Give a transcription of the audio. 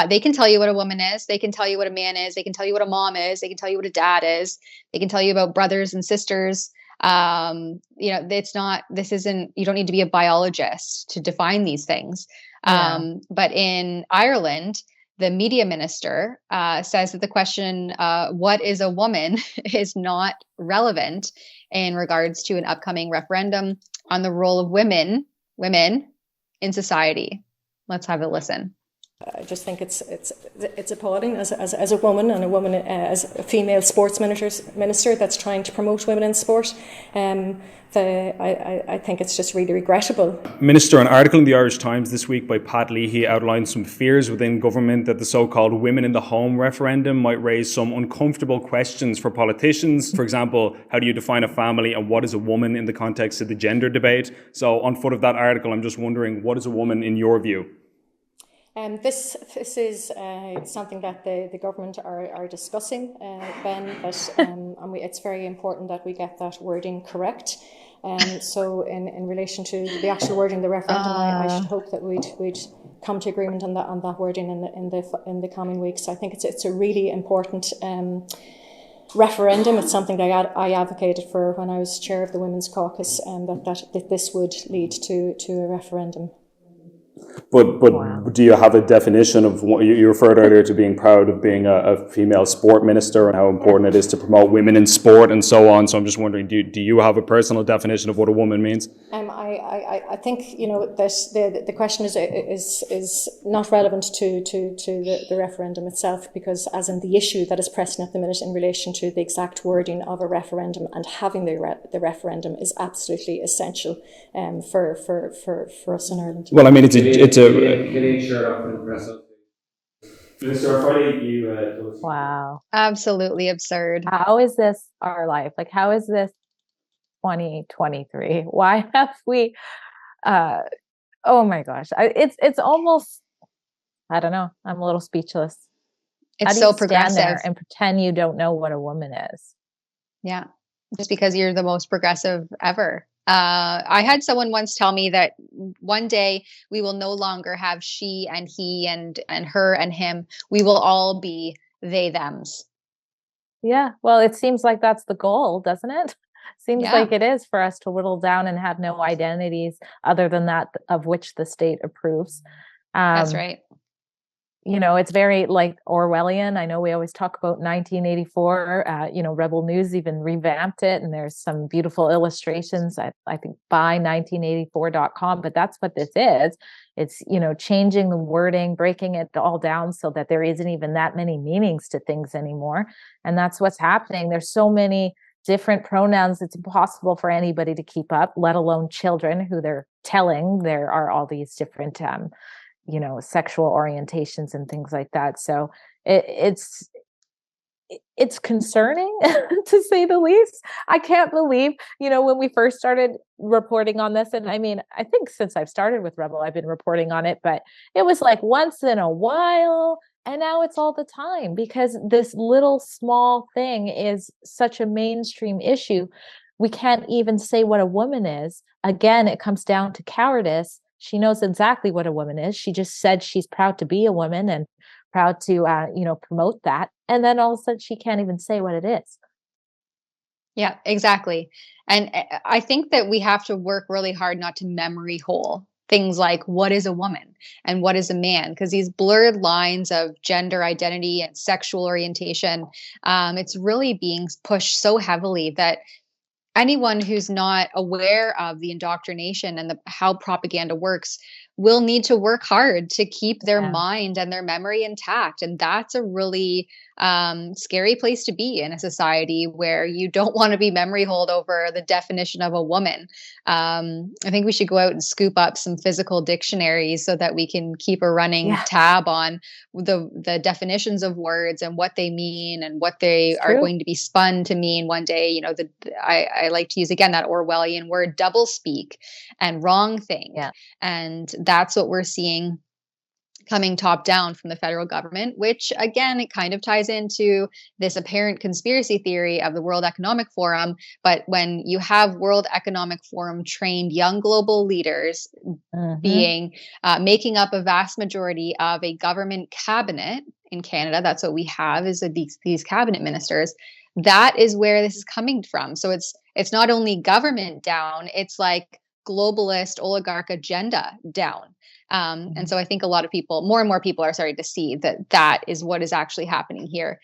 They can tell you what a woman is. They can tell you what a man is. They can tell you what a mom is. They can tell you what a dad is. They can tell you about brothers and sisters. It's not, this isn't, you don't need to be a biologist to define these things. Yeah. But in Ireland, the media minister says that the question, what is a woman, is not relevant in regards to an upcoming referendum on the role of women in society. Let's have a listen. I just think it's appalling as a woman, and a woman as a female sports minister that's trying to promote women in sport. I think it's just really regrettable. Minister, an article in the Irish Times this week by Pat Leahy outlined some fears within government that the so-called Women in the Home referendum might raise some uncomfortable questions for politicians. For example, how do you define a family and what is a woman in the context of the gender debate? So on foot of that article, I'm just wondering, what is a woman in your view? This is something that the government are discussing, Ben, but it's very important that we get that wording correct. So in relation to the actual wording of the referendum, I should hope that we'd come to agreement on that wording in the coming weeks. I think it's a really important referendum. It's something that I advocated for when I was chair of the Women's Caucus, and that this would lead to a referendum. But wow. Do you have a definition of what you referred earlier to being proud of being a female sport minister and how important it is to promote women in sport and so on? So I'm just wondering, do you have a personal definition of what a woman means? I think that the question is not relevant to the referendum itself, because as in the issue that is pressing at the minute in relation to the exact wording of a referendum and having the referendum is absolutely essential for us in Ireland. Well, I mean, it's a Wow. Absolutely absurd. How is this our life? Like, how is this 2023? Why have we, oh my gosh. It's almost, I don't know. I'm a little speechless. It's so progressive. Stand there and pretend you don't know what a woman is? Yeah. Just because you're the most progressive ever. I had someone once tell me that one day we will no longer have she and he and her and him. We will all be they, thems. Yeah. Well, it seems like that's the goal, doesn't it? Seems like it is, for us to whittle down and have no identities other than that of which the state approves. That's right. You know, it's very like Orwellian. I know we always talk about 1984, Rebel News even revamped it, and there's some beautiful illustrations, I think by 1984.com, but that's what this is. It's, changing the wording, breaking it all down so that there isn't even that many meanings to things anymore. And that's what's happening. There's so many different pronouns, it's impossible for anybody to keep up, let alone children who they're telling there are all these different sexual orientations and things like that. So it's concerning to say the least. I can't believe, when we first started reporting on this, and I mean, I think since I've started with Rebel, I've been reporting on it, but it was like once in a while, and now it's all the time because this little small thing is such a mainstream issue. We can't even say what a woman is. Again, it comes down to cowardice. She knows exactly what a woman is. She just said she's proud to be a woman and proud to, promote that. And then all of a sudden she can't even say what it is. Yeah, exactly. And I think that we have to work really hard not to memory hole things like what is a woman and what is a man, because these blurred lines of gender identity and sexual orientation, it's really being pushed so heavily that anyone who's not aware of the indoctrination and how propaganda works will need to work hard to keep their mind and their memory intact. And that's a really scary place to be in a society where you don't want to be memory holed over the definition of a woman. I think we should go out and scoop up some physical dictionaries so that we can keep a running tab on the definitions of words and what they mean and what they are going to be spun to mean one day. I like to use again that Orwellian word double speak and wrong thing. And that's what we're seeing coming top down from the federal government, which again, it kind of ties into this apparent conspiracy theory of the World Economic Forum. But when you have World Economic Forum trained young global leaders being making up a vast majority of a government cabinet in Canada, that's what we have is these cabinet ministers. That is where this is coming from. So it's not only government down, it's like globalist oligarch agenda down. And so I think a lot of people, more and more people are starting to see that that is what is actually happening here.